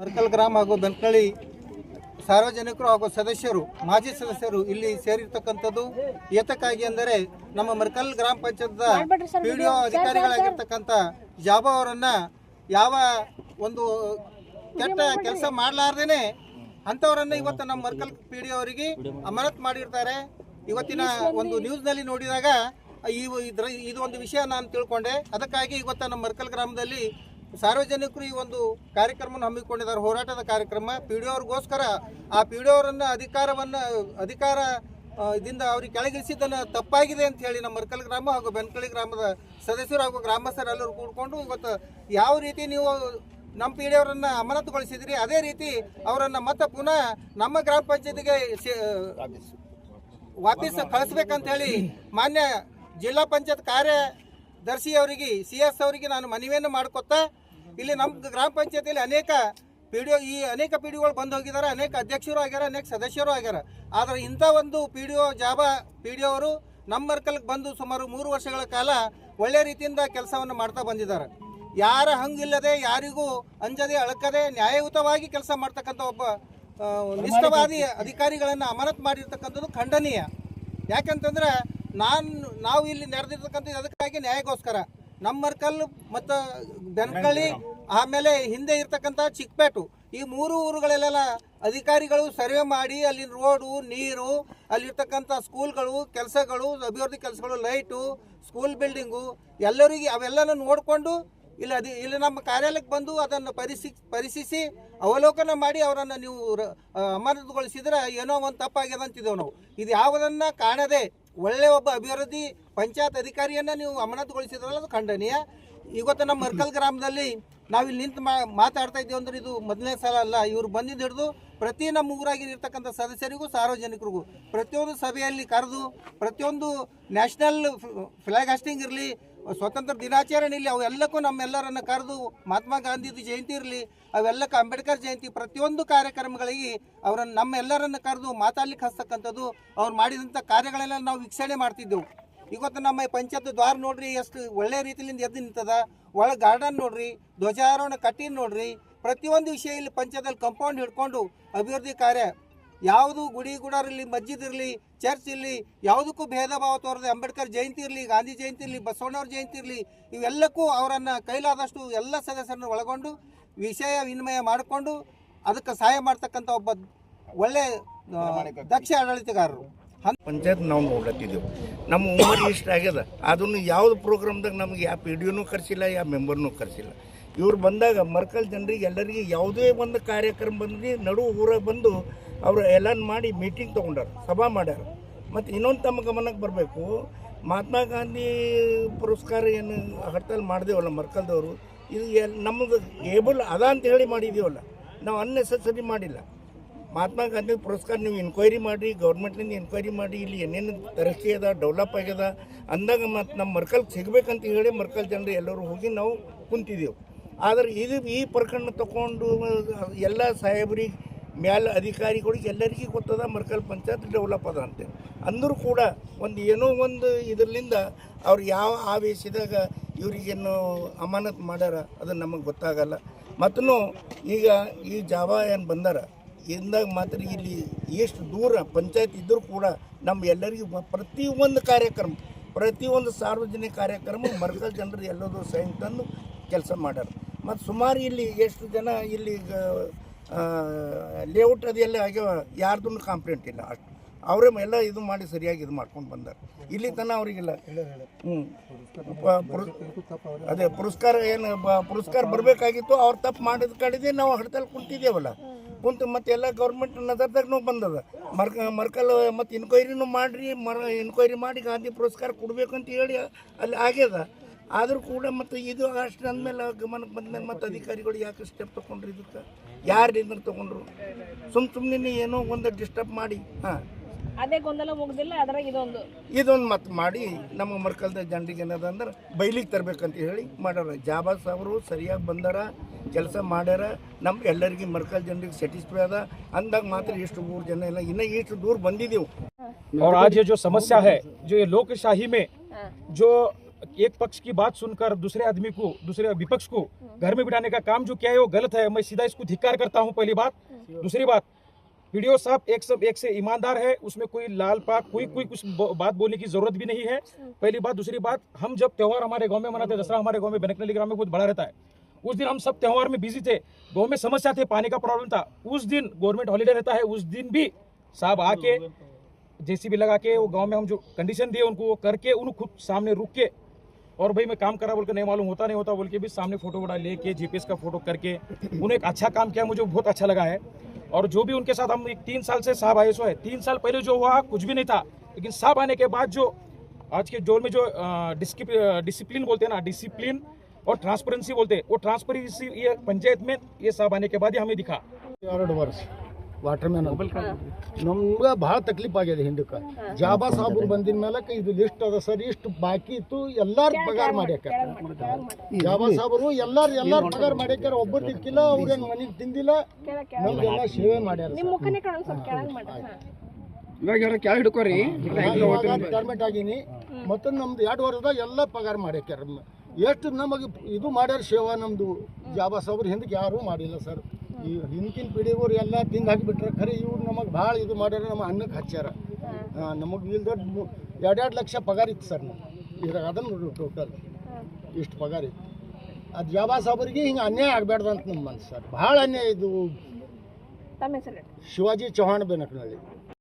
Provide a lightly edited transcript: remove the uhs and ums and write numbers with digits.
ಮರ್ಕಲ್ ಗ್ರಾಮ ಹಾಗೂ ಬೆನ್ಕಳ್ಳಿ ಸಾರ್ವಜನಿಕರು ಹಾಗೂ ಸದಸ್ಯರು ಮಾಜಿ ಸದಸ್ಯರು ಇಲ್ಲಿ ಸೇರಿರ್ತಕ್ಕಂಥದ್ದು ಏತಕ್ಕಾಗಿ ಅಂದರೆ ನಮ್ಮ ಮರ್ಕಲ್ ಗ್ರಾಮ ಪಂಚಾಯತ್ನ ಪಿಡಿಒ ಅಧಿಕಾರಿಗಳಾಗಿರ್ತಕ್ಕಂಥ ಜಾಬಾ ಅವರನ್ನ ಯಾವ ಒಂದು ಕೆಟ್ಟ ಕೆಲಸ ಮಾಡಲಾರ್ದೇನೆ ಅಂಥವರನ್ನ ಇವತ್ತು ನಮ್ಮ ಮರ್ಕಲ್ ಪಿಡಿಒ ಅವರಿಗೆ ಅಮಾನತ್ ಮಾಡಿರ್ತಾರೆ. ಇವತ್ತಿನ ಒಂದು ನ್ಯೂಸ್ನಲ್ಲಿ ನೋಡಿದಾಗ ಇದು ಒಂದು ವಿಷಯ ನಾನು ತಿಳ್ಕೊಂಡೆ. ಅದಕ್ಕಾಗಿ ಇವತ್ತು ನಮ್ಮ ಮರ್ಕಲ್ ಗ್ರಾಮದಲ್ಲಿ ಸಾರ್ವಜನಿಕರು ಈ ಒಂದು ಕಾರ್ಯಕ್ರಮವನ್ನು ಹಮ್ಮಿಕೊಂಡಿದ್ದಾರೆ, ಹೋರಾಟದ ಕಾರ್ಯಕ್ರಮ. ಪಿಡಿಒ ಅವ್ರಿಗೋಸ್ಕರ ಆ ಪಿಡಿಒ ಅವರನ್ನ ಅಧಿಕಾರ ಇದರಿಂದ ಅವ್ರಿಗೆ ಕೆಳಗಿಳಿಸಿದ್ದನ್ನು ತಪ್ಪಾಗಿದೆ ಅಂತ ಹೇಳಿ ನಮ್ಮ ಮರ್ಕಲ್ ಗ್ರಾಮ ಹಾಗೂ ಬೆನ್ಕಳ್ಳಿ ಗ್ರಾಮದ ಸದಸ್ಯರು ಹಾಗೂ ಗ್ರಾಮಸ್ಥರೆಲ್ಲರೂ ಕೂಡ್ಕೊಂಡು ಇವತ್ತು ಯಾವ ರೀತಿ ನೀವು ನಮ್ಮ ಪಿಡಿಒ ಅವರನ್ನ ಅಮಾನತುಗೊಳಿಸಿದ್ರಿ ಅದೇ ರೀತಿ ಅವರನ್ನು ಮತ್ತೆ ಪುನಃ ನಮ್ಮ ಗ್ರಾಮ ಪಂಚಾಯತಿಗೆ ವಾಪಸ್ ಕಳಿಸ್ಬೇಕಂತ ಹೇಳಿ ಮಾನ್ಯ ಜಿಲ್ಲಾ ಪಂಚಾಯತ್ ಕಾರ್ಯದರ್ಶಿ ಅವರಿಗೆ CS ಅವರಿಗೆ ನಾನು ಮನವಿಯನ್ನು ಮಾಡ್ಕೊತಾ ಇಲ್ಲಿ ನಮ್ಮ ಗ್ರಾಮ ಪಂಚಾಯತಿಯಲ್ಲಿ ಅನೇಕ ಪಿಡಿಒಗಳು ಬಂದು ಹೋಗಿದ್ದಾರೆ, ಅನೇಕ ಅಧ್ಯಕ್ಷರು ಆಗ್ಯಾರ, ಅನೇಕ ಸದಸ್ಯರು ಆಗ್ಯಾರ. ಆದರೆ ಇಂಥ ಒಂದು ಜಾಬಾ ಪಿಡಿಒ ಅವರು ನಮ್ಮ ಮರ್ಕಲ್ಗೆ ಬಂದು ಸುಮಾರು 3 ವರ್ಷಗಳ ಕಾಲ ಒಳ್ಳೆ ರೀತಿಯಿಂದ ಕೆಲಸವನ್ನು ಮಾಡ್ತಾ ಬಂದಿದ್ದಾರೆ. ಯಾರ ಹಂಗಿಲ್ಲದೆ ಯಾರಿಗೂ ಅಂಜದೆ ಅಳಕದೆ ನ್ಯಾಯಯುತವಾಗಿ ಕೆಲಸ ಮಾಡ್ತಕ್ಕಂಥ ಒಬ್ಬ ನಿಷ್ಠವಾದಿ ಅಧಿಕಾರಿಗಳನ್ನು ಅಮಾನತ್ ಮಾಡಿರ್ತಕ್ಕಂಥದ್ದು ಖಂಡನೀಯ. ಯಾಕಂತಂದ್ರೆ ನಾವು ಇಲ್ಲಿ ನಡೆದಿರ್ತಕ್ಕಂಥ ಅದಕ್ಕಾಗಿ ನ್ಯಾಯಕ್ಕೋಸ್ಕರ ನಮ್ಮ ಮರ್ಕಲ್ ಮತ್ತು ಬೆನ್ಕಳ್ಳಿ ಆಮೇಲೆ ಹಿಂದೆ ಇರ್ತಕ್ಕಂಥ ಚಿಕ್ಕಪೇಟು ಈ 3 ಊರುಗಳಲ್ಲೆಲ್ಲ ಅಧಿಕಾರಿಗಳು ಸರ್ವೆ ಮಾಡಿ ಅಲ್ಲಿ ರೋಡು, ನೀರು, ಅಲ್ಲಿರ್ತಕ್ಕಂಥ ಸ್ಕೂಲ್ಗಳು, ಕೆಲಸಗಳು, ಅಭಿವೃದ್ಧಿ ಕೆಲಸಗಳು, ಲೈಟು, ಸ್ಕೂಲ್ ಬಿಲ್ಡಿಂಗು ಎಲ್ಲರಿಗೆ ಅವೆಲ್ಲನೂ ನೋಡಿಕೊಂಡು ಇಲ್ಲಿ ನಮ್ಮ ಕಾರ್ಯಾಲಯಕ್ಕೆ ಬಂದು ಅದನ್ನು ಪರಿಶೀಲಿಸಿ ಅವಲೋಕನ ಮಾಡಿ ಅವರನ್ನು ನೀವು ಅಮಾನತುಗೊಳಿಸಿದ್ರೆ ಏನೋ ಒಂದು ತಪ್ಪಾಗ್ಯದ ಅಂತಿದ್ದೇವೆ ನಾವು. ಇದು ಯಾವುದನ್ನು ಕಾಣದೆ ಒಳ್ಳೆ ಒಬ್ಬ ಅಭಿವೃದ್ಧಿ ಪಂಚಾಯತ್ ಅಧಿಕಾರಿಯನ್ನು ನೀವು ಅಮಾನತುಗೊಳಿಸಿದ್ರಲ್ಲ ಅದು ಖಂಡನೀಯ. ಇವತ್ತು ನಮ್ಮ ಮರ್ಕಲ್ ಗ್ರಾಮದಲ್ಲಿ ನಾವಿಲ್ಲಿ ನಿಂತು ಮಾತಾಡ್ತಾ ಇದ್ದೀವಿ ಅಂದ್ರೆ ಇದು ಮೊದಲನೇ ಸಲ ಅಲ್ಲ. ಇವರು ಬಂದಿದ್ದು ಹಿಡಿದು ಪ್ರತಿ ನಮ್ಮ ಊರಾಗಿರ್ತಕ್ಕಂಥ ಸದಸ್ಯರಿಗೂ ಸಾರ್ವಜನಿಕರಿಗೂ ಪ್ರತಿಯೊಂದು ಸಭೆಯಲ್ಲಿ ಕರೆದು ಪ್ರತಿಯೊಂದು ನ್ಯಾಷನಲ್ ಫ್ಲಾಗ್ ಹಾಸ್ಟಿಂಗ್ ಇರಲಿ, ಸ್ವತಂತ್ರ ದಿನಾಚರಣೆ ಇರಲಿ, ಅವೆಲ್ಲಕ್ಕೂ ನಮ್ಮೆಲ್ಲರನ್ನು ಕರೆದು ಮಹಾತ್ಮ ಗಾಂಧೀಜಿ ಜಯಂತಿ ಇರಲಿ, ಅವೆಲ್ಲಕ್ಕೂ ಅಂಬೇಡ್ಕರ್ ಜಯಂತಿ ಪ್ರತಿಯೊಂದು ಕಾರ್ಯಕ್ರಮಗಳಿಗೆ ಅವರನ್ನು ನಮ್ಮೆಲ್ಲರನ್ನು ಕರೆದು ಮಾತಾಡ್ಲಿಕ್ಕೆ ಹಸ್ತಕ್ಕಂಥದ್ದು ಅವ್ರು ಮಾಡಿದಂಥ ಕಾರ್ಯಗಳೆಲ್ಲ ನಾವು ವೀಕ್ಷಣೆ ಮಾಡ್ತಿದ್ದೆವು. ಇವತ್ತು ನಮ್ಮ ಪಂಚಾಯತ್ ದ್ವಾರ ನೋಡ್ರಿ ಎಷ್ಟು ಒಳ್ಳೆ ರೀತಿಯಿಂದ ಎದ್ದು ನಿಂತದ, ಒಳಗೆ ಗಾರ್ಡನ್ ನೋಡ್ರಿ, ಧ್ವಜಾರೋಹಣ ಕಟ್ಟಿನ ನೋಡ್ರಿ, ಪ್ರತಿಯೊಂದು ವಿಷಯ ಇಲ್ಲಿ ಪಂಚಾಯತಲ್ಲಿ ಕಂಪೌಂಡ್ ಹಿಡ್ಕೊಂಡು ಅಭಿವೃದ್ಧಿ ಕಾರ್ಯ ಯಾವುದು ಗುಡಿ ಗುಡಾರಿರಲಿ, ಮಸ್ಜಿದ್ ಇರಲಿ, ಚರ್ಚ್ ಇರಲಿ, ಯಾವುದಕ್ಕೂ ಭೇದ ಭಾವ ತೋರದೆ ಅಂಬೇಡ್ಕರ್ ಜಯಂತಿ ಇರಲಿ, ಗಾಂಧಿ ಜಯಂತಿ ಇರಲಿ, ಬಸವಣ್ಣವ್ರ ಜಯಂತಿ ಇರಲಿ, ಇವೆಲ್ಲಕ್ಕೂ ಅವರನ್ನು ಕೈಲಾದಷ್ಟು ಎಲ್ಲ ಸದಸ್ಯರನ್ನು ಒಳಗೊಂಡು ವಿಷಯ ವಿನಿಮಯ ಮಾಡಿಕೊಂಡು ಅದಕ್ಕೆ ಸಹಾಯ ಮಾಡ್ತಕ್ಕಂಥ ಒಬ್ಬ ಒಳ್ಳೆ ದಕ್ಷ ಆಡಳಿತಗಾರರು. ಪಂಚಾಯತ್ ನಾವು ನೋಡ್ಲತ್ತಿದ್ದೆವು, ನಮ್ಮ ಉಮರ್ ಇಷ್ಟ ಆಗ್ಯದ. ಅದನ್ನು ಯಾವ್ದು ಪ್ರೋಗ್ರಾಮ್ದಾಗ ನಮಗೆ ಯಾವ ಪಿಡಿಒನೂ ಕರೆಸಿಲ್ಲ, ಯಾವ ಮೆಂಬರ್ನೂ ಕರೆಸಿಲ್ಲ. ಇವ್ರು ಬಂದಾಗ ಮರ್ಕಲ್ ಜನರಿಗೆ ಎಲ್ಲರಿಗೆ ಯಾವುದೇ ಒಂದು ಕಾರ್ಯಕ್ರಮ ಬಂದು ನಡು ಊರಾಗ ಬಂದು ಅವರು ಎಲಾನ್ ಮಾಡಿ ಮೀಟಿಂಗ್ ತೊಗೊಂಡಾರ, ಸಭಾ ಮಾಡ್ಯಾರ. ಮತ್ತು ಇನ್ನೊಂದು ತಮ್ಮ ಗಮನಕ್ಕೆ ಬರಬೇಕು, ಮಹಾತ್ಮ ಗಾಂಧಿ ಪುರಸ್ಕಾರ ಏನು ಹಡ್ತಾಲ್ ಮಾಡಿದೆವಲ್ಲ ಮರ್ಕಲ್ದವರು, ಇದು ನಮ್ಮದು ಏಬಲ್ ಅದ ಅಂತ ಹೇಳಿ ಮಾಡಿದ್ದೀವಲ್ಲ, ನಾವು ಅನ್ನೆಸೆಸರಿ ಮಾಡಿಲ್ಲ. ಮಹಾತ್ಮ ಗಾಂಧಿ ಪುರಸ್ಕಾರ ನೀವು ಎನ್ಕ್ವೈರಿ ಮಾಡಿರಿ, ಗೌರ್ಮೆಂಟ್ನಿಂದ ಎನ್ಕ್ವೈರಿ ಮಾಡಿ ಇಲ್ಲಿ ಏನೇನು ತರಸ್ತಿ ಅದ, ಡೆವಲಪ್ ಆಗ್ಯದ ಅಂದಾಗ ಮತ್ತು ನಮ್ಮ ಮರ್ಕಲ್ಗೆ ಸಿಗಬೇಕಂತ ಹೇಳಿ ಮರ್ಕಲ್ ಜನರು ಎಲ್ಲರೂ ಹೋಗಿ ನಾವು ಕುಂತಿದ್ದೆವು. ಆದರೆ ಈ ಪ್ರಕರಣ ತಗೊಂಡು ಎಲ್ಲ ಸಾಹೇಬ್ರಿಗೆ ಮ್ಯಾಲೆ ಅಧಿಕಾರಿಗಳಿಗೆ ಎಲ್ಲರಿಗೂ ಗೊತ್ತದ ಮರ್ಕಲ್ ಪಂಚಾಯತ್ ಡೆವಲಪ್ ಅದ ಅಂತೇಳಿ ಅಂದರೂ ಕೂಡ ಏನೋ ಒಂದು ಇದರಿಂದ ಅವ್ರು ಯಾವ ಆವೇಶದಾಗ ಇವರಿಗೇನು ಅಮಾನತ್ ಮಾಡ್ಯಾರ ಅದು ನಮಗೆ ಗೊತ್ತಾಗಲ್ಲ. ಮತ್ತು ಈಗ ಈ ಜಾಬಾ ಏನು ಬಂದಾರ ಇಂದಾಗ ಮಾತ್ರ ಇಲ್ಲಿ ಎಷ್ಟು ದೂರ ಪಂಚಾಯತ್ ಇದ್ದರೂ ಕೂಡ ನಮ್ಮ ಎಲ್ಲರಿಗೂ ಪ್ರತಿಯೊಂದು ಕಾರ್ಯಕ್ರಮ, ಪ್ರತಿಯೊಂದು ಸಾರ್ವಜನಿಕ ಕಾರ್ಯಕ್ರಮ ಮರ್ಕಲ್ ಜನರು ಎಲ್ಲರೂ ಸೈನ್ ತಂದು ಕೆಲಸ ಮಾಡ್ಯಾರ. ಮತ್ತು ಸುಮಾರು ಇಲ್ಲಿ ಎಷ್ಟು ಜನ ಇಲ್ಲಿ ಲೇಔಟ್ ಅದೆಲ್ಲ ಆಗ್ಯಾವ, ಯಾರ್ದು ಕಂಪ್ಲೇಂಟ್ ಇಲ್ಲ. ಅಷ್ಟು ಅವರೇ ಎಲ್ಲ ಇದು ಮಾಡಿ ಸರಿಯಾಗಿ ಇದು ಮಾಡ್ಕೊಂಡು ಬಂದಾರೆ. ಇಲ್ಲಿ ತನಕ ಅವರಿಗಿಲ್ಲ. ಅದೇ ಪುರಸ್ಕಾರ ಬರಬೇಕಾಗಿತ್ತು, ಅವ್ರು ತಪ್ಪು ಮಾಡಿದ ಕಡೆದೇ ನಾವು ಹಡ್ತಲ್ಲಿ ಕುಂತಿದ್ದೇವಲ್ಲ, ಕುಂತು ಮತ್ತು ಎಲ್ಲ ಗೌರ್ಮೆಂಟ್ ನಜರ್ದಾಗೂ ಬಂದದ. ಮರ್ಕಲ್ ಮತ್ತು ಎನ್ಕ್ವೈರಿನೂ ಎನ್ಕ್ವೈರಿ ಮಾಡಿ ಗಾಂಧಿ ಪುರಸ್ಕಾರ ಕೊಡಬೇಕಂತ ಹೇಳಿ ಅಲ್ಲಿ ಆಗ್ಯದ. ಆದರೂ ಕೂಡ ಮತ್ತು ಇದು ಅಷ್ಟು ಅಂದಮೇಲೆ ಗಮನಕ್ಕೆ ಬಂದಮೇಲೆ ಮತ್ತು ಅಧಿಕಾರಿಗಳು ಯಾಕೆ ಸ್ಟೆಪ್ ತೊಗೊಂಡ್ರು, ಇದಕ್ಕೆ ಯಾರು ತೊಗೊಂಡ್ರು? ಸುಮ್ಮನೆ ಏನೋ ಒಂದು ಡಿಸ್ಟರ್ಬ್ ಮಾಡಿ ಅದೇ ಗೊಂದಲ ಮುಗ್ದಿಲ್ಲ, ಅದ್ರಾಗ ಇದೊಂದು ಮತ್ತು ಮಾಡಿ ನಮ್ಮ ಮರ್ಕಲ್ದ ಜನರಿಗೆ ಏನದ ಅಂದ್ರೆ ಬೈಲಿಗೆ ತರಬೇಕಂತ ಹೇಳಿ ಮಾಡ್ಯಾರ. ಜಾಬಾಸ್ ಅವರು ಸರಿಯಾಗಿ ಬಂದಾರ, ಕೆಲಸ ಮಾಡ್ಯಾರ, ನಮ್ಮ ಎಲ್ಲರಿಗೆ ಮರ್ಕಲ್ ಜನರಿಗೆ ಸ್ಯಾಟಿಸ್ಫೈ ಅದ ಅಂದಾಗ ಮಾತ್ರ ಎಷ್ಟು ಊರು ಜನ ಇಲ್ಲ, ಇನ್ನೂ ಎಷ್ಟು ದೂರ ಬಂದಿದ್ದೆವು. और आज ये जो समस्या है, जो ये लोकशाही में जो एक पक्ष की बात सुनकर दूसरे आदमी को, दूसरे विपक्ष को घर में बिठाने का काम जो किया है वो गलत है। मैं सीधा इसको धिक्कार करता हूं, पहली बात। दूसरी बात, वीडियो साहब एक से ईमानदार है, उसमें कोई लाल पाक कोई कुछ बात बोलने की जरूरत भी नहीं है, पहली बात। दूसरी बात, हम जब त्यौहार हमारे गांव में मनाते हैं, दसरा हमारे गांव में बनकनली ग्राम में बहुत बड़ा रहता है, उस दिन हम सब त्यौहार में बिजी थे, गांव में समस्या थे, पानी का प्रॉब्लम था, उस दिन गवर्नमेंट हॉलीडे रहता है, उस दिन भी साहब आके जेसीबी लगा के वो गांव में हम जो कंडीशन दिए उनको वो करके, उन खुद सामने रुक के, और भाई मैं काम करा बोल के नहीं मालूम होता नहीं होता बोल के भी सामने फोटो वोटा लेके जीपीएस का फोटो करके उन्होंने एक अच्छा काम किया, मुझे बहुत अच्छा लगा है। और जो भी उनके साथ हम 3 साल से साहब आए सो है, 3 साल पहले जो हुआ कुछ भी नहीं था, लेकिन साहब आने के बाद जो आज के दौर में जो डिसिप्लिन बोलते हैं ना, डिसिप्लिन और ट्रांसपेरेंसी बोलते हैं, वो ट्रांसपेरेंसी ये पंचायत में ये साहब आने के बाद ही हमें दिखा। 2 ವರ್ಷ ವಾಟರ್ ಮ್ಯಾನ್ ನಮ್ಗೆ ಭಾಳ ತಕ್ಲೀಫ್ ಆಗಿದೆ ಹಿಂದಕ್ಕೆ ಜಾಬಾ ಸಾಬ್ರು ಬಂದಿನ ಮೇಲೆ ಇದು ಲಿಸ್ಟ್ ಅದ ಸರ್, ಇಷ್ಟು ಬಾಕಿ ಇತ್ತು, ಎಲ್ಲಾರು ಪಗಾರ ಮಾಡ್ಯಾಕ ಜಾಬಾ ಸಾಬ್ರು ಎಲ್ಲಾರು ಪಗಾರ ಮಾಡ್ಯಾರ, ಒಬ್ಬರು ದಿಕ್ಕಿಲ್ಲ, ಅವ್ರೇನು ಮನೆಗೆ ತಿಂದಿಲ್ಲ, ನಮ್ಗೆಲ್ಲ ಸೇವೆ ಮಾಡ್ಯಾರ। ನಿಮ್ಮ ಮುಖನೇ ಕಾಣೋದು ಸ್ವಲ್ಪ ಕೆಳಗೆ ಮಾಡಿ. ಇವಾಗ ಕೆಳ ಹಿಡ್ಕೋರಿ, ರಿಟೈರ್ಮೆಂಟ್ ಆಗೀನಿ, ಮತ್ತು ನಮ್ದು 2 ವರ್ಷದಾಗ ಎಲ್ಲ ಪಗಾರ ಮಾಡ್ಯಾರ। ಎಷ್ಟು ನಮಗೆ ಇದು ಮಾಡ್ಯಾರ ಸೇವಾ ನಮ್ಮದು ಜಾಬಾ ಸಾಬ್ರು ಹಿಂದಕ್ಕೆ ಯಾರೂ ಮಾಡಿಲ್ಲ ಸರ್। ಈ ಹಿಂದಿನ ಪೀಳಿಗೆಯವ್ರು ಎಲ್ಲ ತಿಂದು ಹಾಕಿಬಿಟ್ರೆ, ಖರೆ ಇವ್ರು ನಮಗೆ ಭಾಳ ಇದು ಮಾಡ್ಯಾರ, ನಮ್ಮ ಅನ್ನಕ್ಕೆ ಹಚ್ಚಾರ। ನಮಗೆ ಇಲ್ದ 2 ಲಕ್ಷ ಪಗಾರ ಇತ್ತು ಸರ್, ನಾವು ಇದ್ರಾಗ ಅದನ್ನು ಟೋಟಲ್ ಇಷ್ಟು ಪಗಾರ ಇತ್ತು। ಅದು ಜಾಬಾ ಸಾಬ್ರಿಗೆ ಹಿಂಗೆ ಅನ್ಯಾಯ ಆಗಬಾರ್ದು ಅಂತ ನಮ್ಮ ಮನಸ್ಸು ಸರ್, ಭಾಳ ಅನ್ಯಾಯ ಇದು। ತಮ್ಮ ಹೆಸರು? ಶಿವಾಜಿ ಚೌಹಾಣ್ ಬೆನಕನಹಳ್ಳಿ।